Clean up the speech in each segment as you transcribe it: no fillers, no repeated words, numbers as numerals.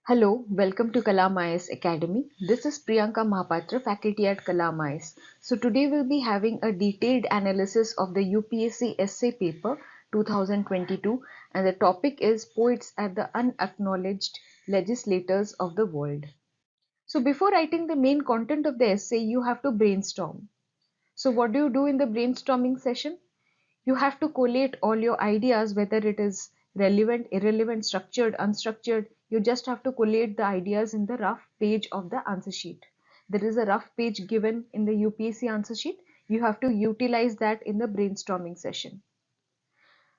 Hello, welcome to Kalam IAS Academy. This is Priyanka Mahapatra, faculty at Kalam IAS. So today we'll be having a detailed analysis of the UPSC essay paper 2022, and the topic is Poets are the Unacknowledged Legislators of the World. So before writing the main content of the essay, you have to brainstorm. So what do you do in the brainstorming session? You have to collate all your ideas, whether it is relevant, irrelevant, structured, unstructured. You just have to collate the ideas in the rough page of the answer sheet. There is a rough page given in the UPSC answer sheet. You have to utilize that in the brainstorming session.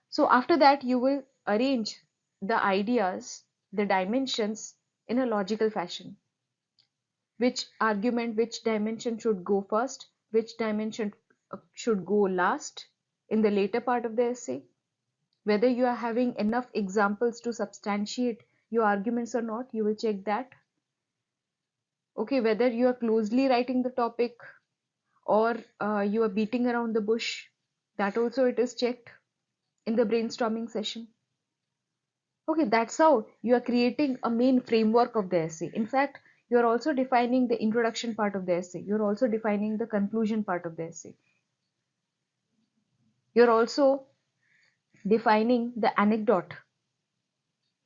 So after that, you will arrange the ideas, the dimensions in a logical fashion. Which argument, which dimension should go first, which dimension should go last in the later part of the essay, whether you are having enough examples to substantiate your arguments or not, you will check that. Okay, whether you are closely writing the topic or you are beating around the bush, that also it is checked in the brainstorming session. Okay, that's how you are creating a main framework of the essay. In fact, you are also defining the introduction part of the essay. You're also defining the conclusion part of the essay. You're also defining the anecdote.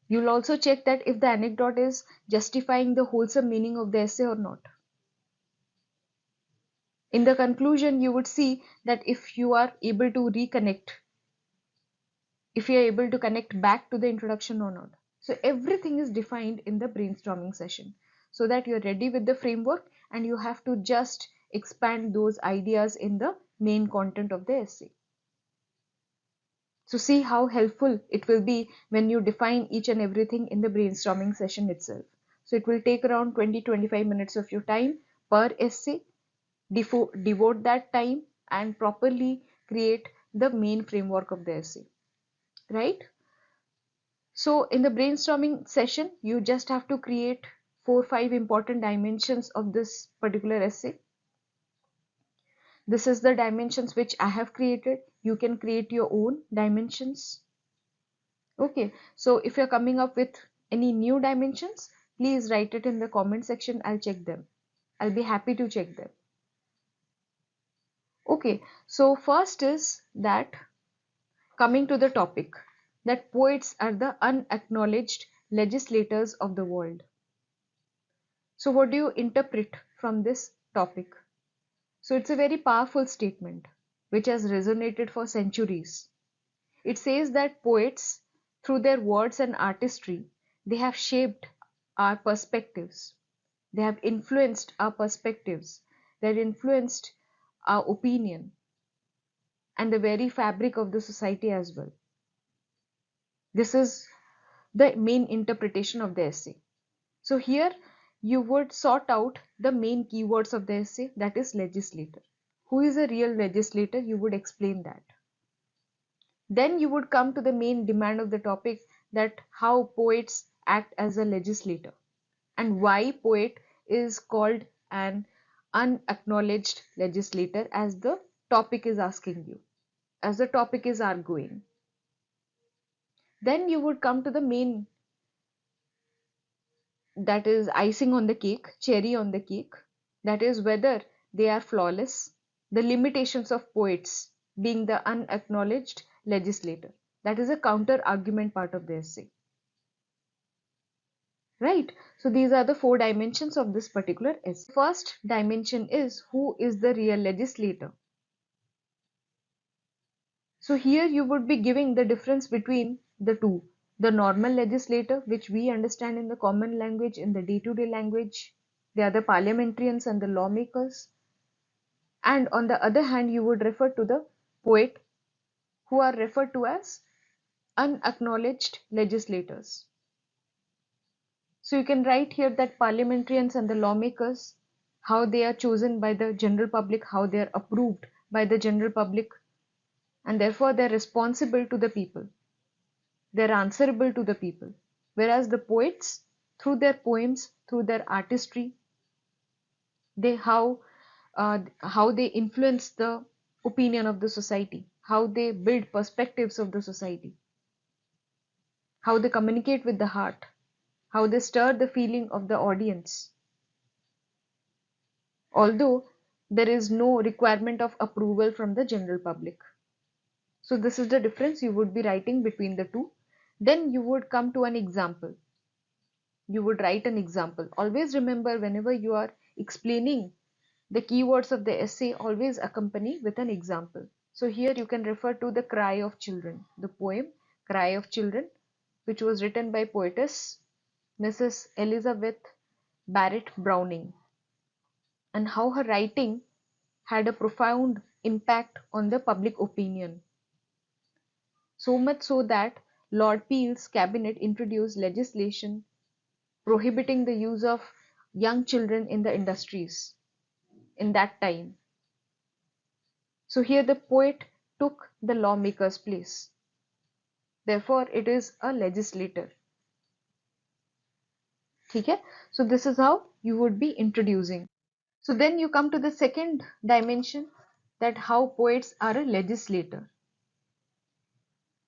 You'll also check that if the anecdote is justifying the wholesome meaning of the essay or not. In the conclusion, you would see that if you are able to reconnect, if you are able to connect back to the introduction or not. So everything is defined in the brainstorming session so that you're ready with the framework and you have to just expand those ideas in the main content of the essay. So see how helpful it will be when you define each and everything in the brainstorming session itself. So it will take around 20-25 minutes of your time per essay. Devote that time and properly create the main framework of the essay, right? So in the brainstorming session, you just have to create 4-5 important dimensions of this particular essay. This is the dimensions which I have created. You can create your own dimensions. Okay, so if you're coming up with any new dimensions, please write it in the comment section. I'll check them. I'll be happy to check them. Okay, so first is that coming to the topic that poets are the unacknowledged legislators of the world. So what do you interpret from this topic? So it's a very powerful statement which has resonated for centuries. It says that poets, through their words and artistry, they have shaped our perspectives. They have influenced our perspectives. They have influenced our opinion and the very fabric of the society as well. This is the main interpretation of the essay. So here you would sort out the main keywords of the essay, that is legislator. Who is a real legislator? You would explain that. Then you would come to the main demand of the topic, that how poets act as a legislator and why poet is called an unacknowledged legislator, as the topic is asking you, as the topic is arguing. Then you would come to the main, that is icing on the cake, cherry on the cake, that is whether they are flawless, the limitations of poets being the unacknowledged legislator. That is a counter argument part of the essay. Right? So these are the 4 dimensions of this particular essay. First dimension is who is the real legislator. So here you would be giving the difference between the two. The normal legislator, which we understand in the common language, in the day-to-day language. They are the parliamentarians and the lawmakers. And on the other hand, you would refer to the poet, who are referred to as unacknowledged legislators. So you can write here that parliamentarians and the lawmakers, how they are chosen by the general public, how they are approved by the general public, and therefore they are responsible to the people. They are answerable to the people. Whereas the poets, through their poems, through their artistry, they how they influence the opinion of the society, how they build perspectives of the society, how they communicate with the heart, how they stir the feeling of the audience. Although there is no requirement of approval from the general public. So this is the difference you would be writing between the two. Then you would come to an example. You would write an example. Always remember, whenever you are explaining the keywords of the essay, always accompany with an example. So here you can refer to The Cry of Children, the poem Cry of Children, which was written by poetess Mrs. Elizabeth Barrett Browning, and how her writing had a profound impact on the public opinion. So much so that Lord Peel's cabinet introduced legislation prohibiting the use of young children in the industries in that time. So here the poet took the lawmaker's place. Therefore, it is a legislator. Okay? So this is how you would be introducing. So then you come to the second dimension, that how poets are a legislator.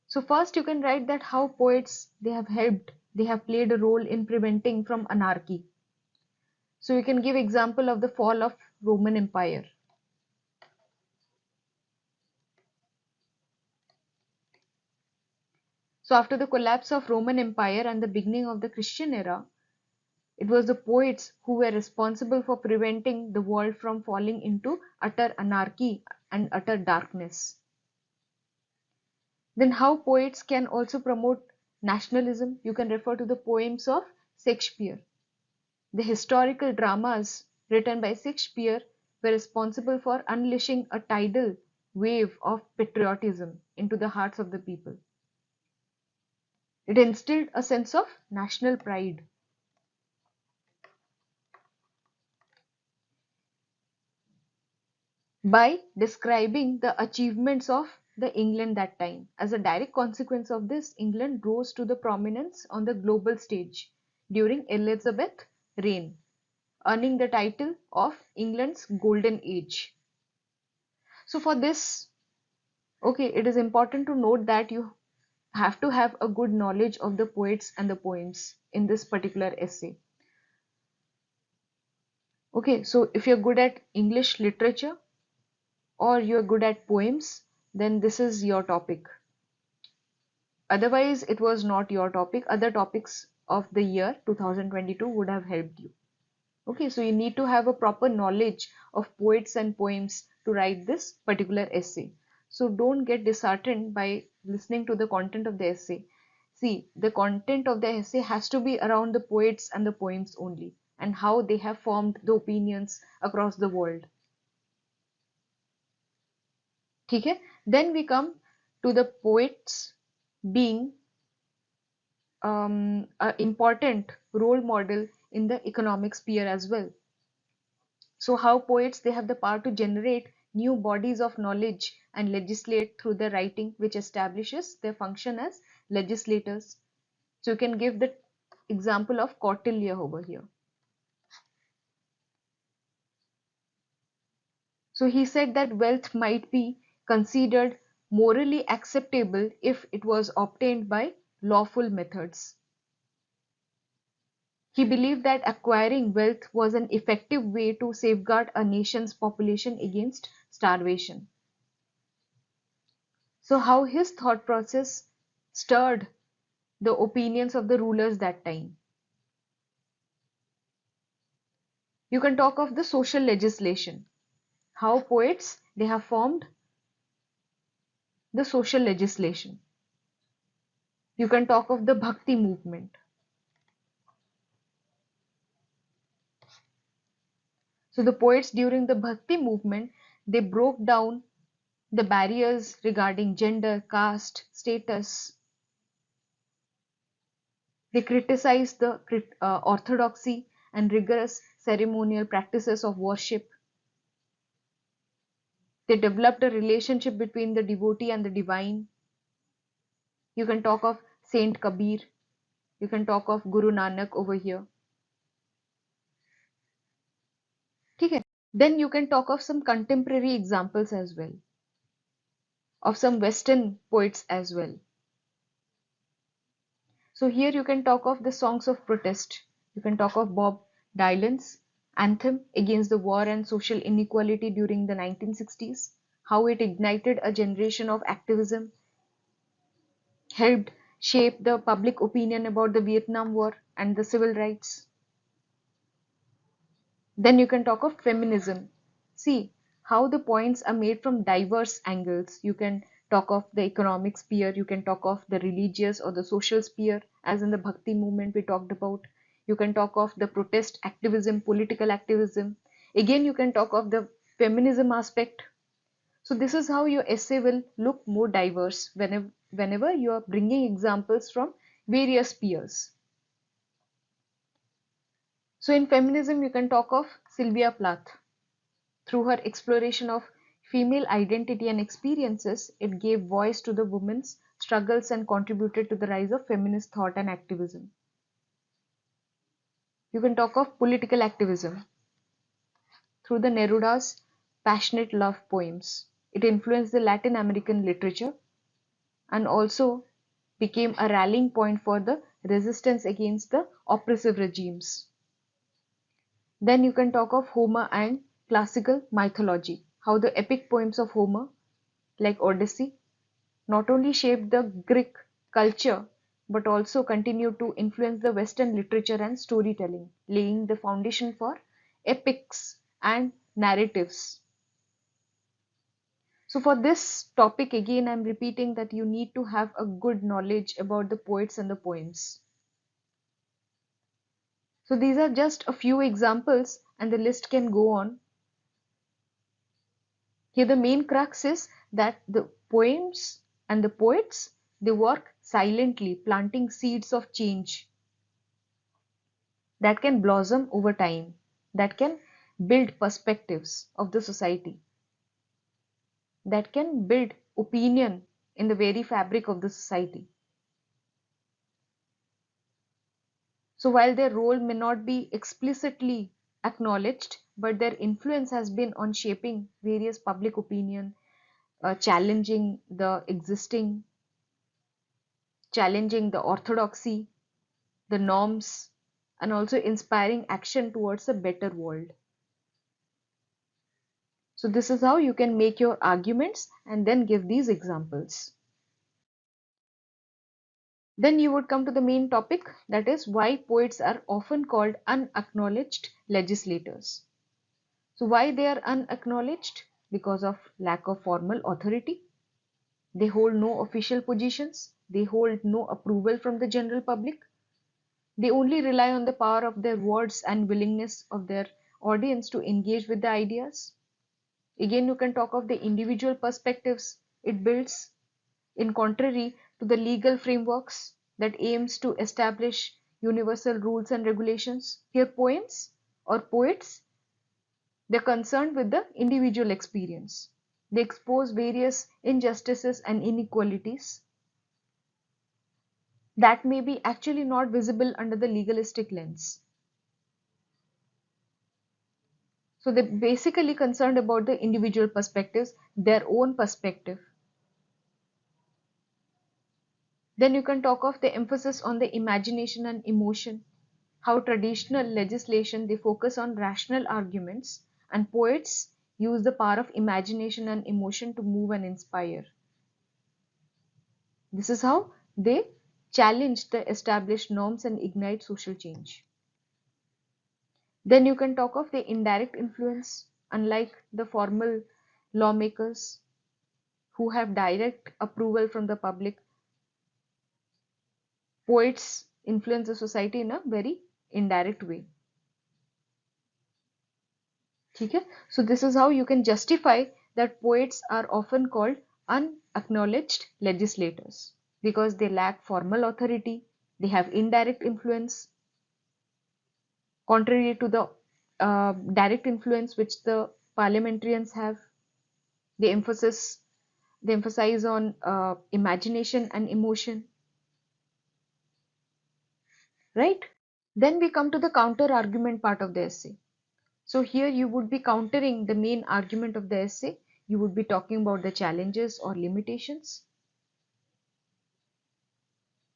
So first you can write that how poets, they have played a role in preventing from anarchy. So you can give example of the fall of Roman Empire. So after the collapse of Roman Empire and the beginning of the Christian era, it was the poets who were responsible for preventing the world from falling into utter anarchy and utter darkness. Then how poets can also promote nationalism, you can refer to the poems of Shakespeare. The historical dramas written by Shakespeare were responsible for unleashing a tidal wave of patriotism into the hearts of the people. It instilled a sense of national pride. By describing the achievements of the England that time. As a direct consequence of this, England rose to the prominence on the global stage during Elizabeth's reign, earning the title of England's Golden Age. So for this, okay, it is important to note that you have to have a good knowledge of the poets and the poems in this particular essay. Okay, so if you're good at English literature or you're good at poems, then this is your topic. Otherwise, it was not your topic. Other topics of the year 2022 would have helped you. Okay, so you need to have a proper knowledge of poets and poems to write this particular essay. So don't get disheartened by listening to the content of the essay. See, the content of the essay has to be around the poets and the poems only, and how they have formed the opinions across the world. Okay? Then we come to the poets being an important role model in the economic sphere as well. So how poets, they have the power to generate new bodies of knowledge and legislate through their writing, which establishes their function as legislators. So you can give the example of Kautilya over here. So he said that wealth might be considered morally acceptable if it was obtained by lawful methods. He believed that acquiring wealth was an effective way to safeguard a nation's population against starvation. So how his thought process stirred the opinions of the rulers that time. You can talk of the social legislation. How poets, they have formed the social legislation. You can talk of the Bhakti movement. So the poets during the Bhakti movement, they broke down the barriers regarding gender, caste, status. They criticized the orthodoxy and rigorous ceremonial practices of worship. They developed a relationship between the devotee and the divine. You can talk of Saint Kabir. You can talk of Guru Nanak over here. Okay. Then you can talk of some contemporary examples as well, of some Western poets as well. So here you can talk of the songs of protest. You can talk of Bob Dylan's anthem against the war and social inequality during the 1960s, how it ignited a generation of activism, helped shape the public opinion about the Vietnam War and the civil rights. Then you can talk of feminism. See how the points are made from diverse angles. You can talk of the economic sphere, you can talk of the religious or the social sphere, as in the Bhakti movement we talked about. You can talk of the protest activism, political activism. Again, you can talk of the feminism aspect. So this is how your essay will look more diverse whenever you are bringing examples from various spheres. So in feminism, you can talk of Sylvia Plath. Through her exploration of female identity and experiences, it gave voice to the women's struggles and contributed to the rise of feminist thought and activism. You can talk of political activism through the Neruda's passionate love poems. It influenced the Latin American literature and also became a rallying point for the resistance against the oppressive regimes. Then you can talk of Homer and classical mythology, how the epic poems of Homer, like Odyssey, not only shaped the Greek culture but also continued to influence the Western literature and storytelling, laying the foundation for epics and narratives. So for this topic, again, I'm repeating that you need to have a good knowledge about the poets and the poems. So these are just a few examples and the list can go on. Here the main crux is that the poems and the poets, they work silently, planting seeds of change that can blossom over time, that can build perspectives of the society, that can build opinion in the very fabric of the society. So while their role may not be explicitly acknowledged, but their influence has been on shaping various public opinion, challenging the existing, challenging the orthodoxy, the norms, and also inspiring action towards a better world. So this is how you can make your arguments and then give these examples. Then you would come to the main topic, that is why poets are often called unacknowledged legislators. So why they are unacknowledged? Because of lack of formal authority. They hold no official positions. They hold no approval from the general public. They only rely on the power of their words and willingness of their audience to engage with the ideas. Again, you can talk of the individual perspectives it builds, in contrary to the legal frameworks that aims to establish universal rules and regulations. Here, poems or poets, they're concerned with the individual experience. They expose various injustices and inequalities that may be actually not visible under the legalistic lens. So they're basically concerned about the individual perspectives, their own perspective. Then you can talk of the emphasis on the imagination and emotion, how traditional legislation they focus on rational arguments and poets use the power of imagination and emotion to move and inspire. This is how they challenge the established norms and ignite social change. Then you can talk of the indirect influence, unlike the formal lawmakers who have direct approval from the public. Poets influence the society in a very indirect way. Okay? So this is how you can justify that poets are often called unacknowledged legislators, because they lack formal authority, they have indirect influence, contrary to the direct influence which the parliamentarians have. They emphasize on imagination and emotion, right? Then we come to the counter argument part of the essay. So here you would be countering the main argument of the essay. You would be talking about the challenges or limitations.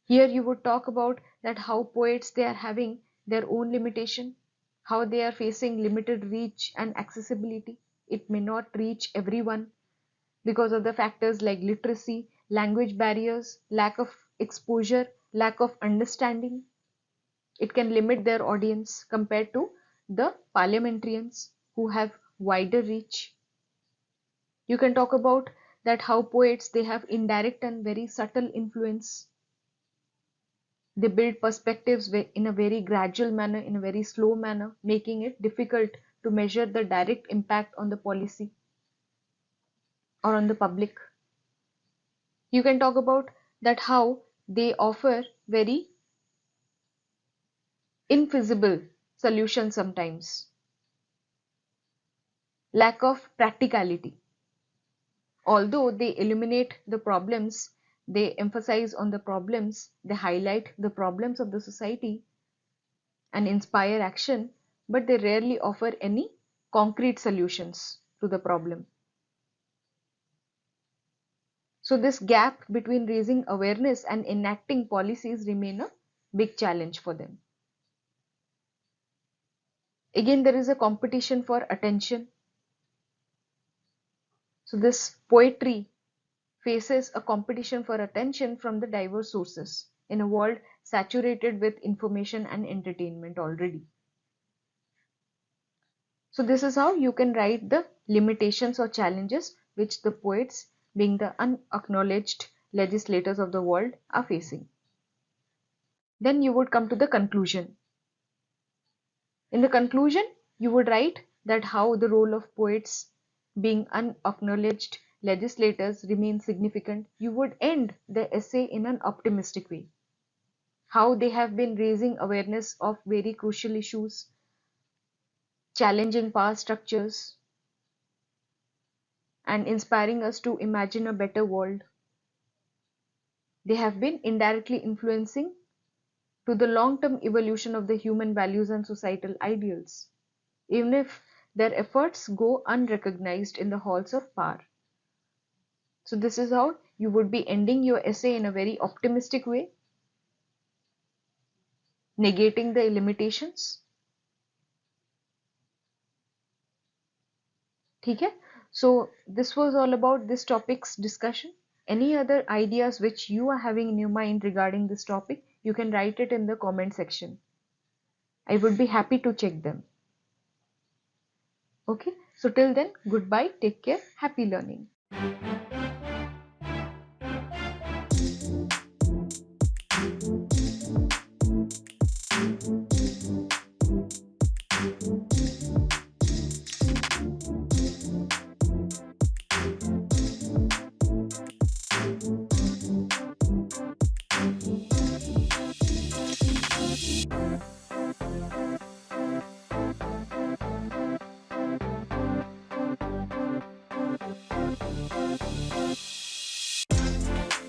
Here you would talk about that how poets, they are having their own limitation, how they are facing limited reach and accessibility. It may not reach everyone because of the factors like literacy, language barriers, lack of exposure, lack of understanding. It can limit their audience compared to the parliamentarians who have wider reach. You can talk about that how poets, they have indirect and very subtle influence. They build perspectives in a very gradual manner, in a very slow manner, making it difficult to measure the direct impact on the policy or on the public. You can talk about that how they offer very infeasible solutions sometimes. Lack of practicality. Although they illuminate the problems, they emphasize on the problems, they highlight the problems of the society and inspire action, but they rarely offer any concrete solutions to the problem. So this gap between raising awareness and enacting policies remain a big challenge for them. Again, there is a competition for attention. So this poetry faces a competition for attention from the diverse sources in a world saturated with information and entertainment already. So this is how you can write the limitations or challenges which the poets, being the unacknowledged legislators of the world, are facing. Then you would come to the conclusion. In the conclusion, you would write that how the role of poets, being unacknowledged legislators, remains significant. You would end the essay in an optimistic way. How they have been raising awareness of very crucial issues, challenging power structures, and inspiring us to imagine a better world. They have been indirectly influencing to the long-term evolution of the human values and societal ideals, even if their efforts go unrecognized in the halls of power. So this is how you would be ending your essay in a very optimistic way, negating the limitations. ठीक है? So this was all about this topic's discussion. Any other ideas which you are having in your mind regarding this topic, you can write it in the comment section. I would be happy to check them. Okay, so till then, goodbye, take care, happy learning.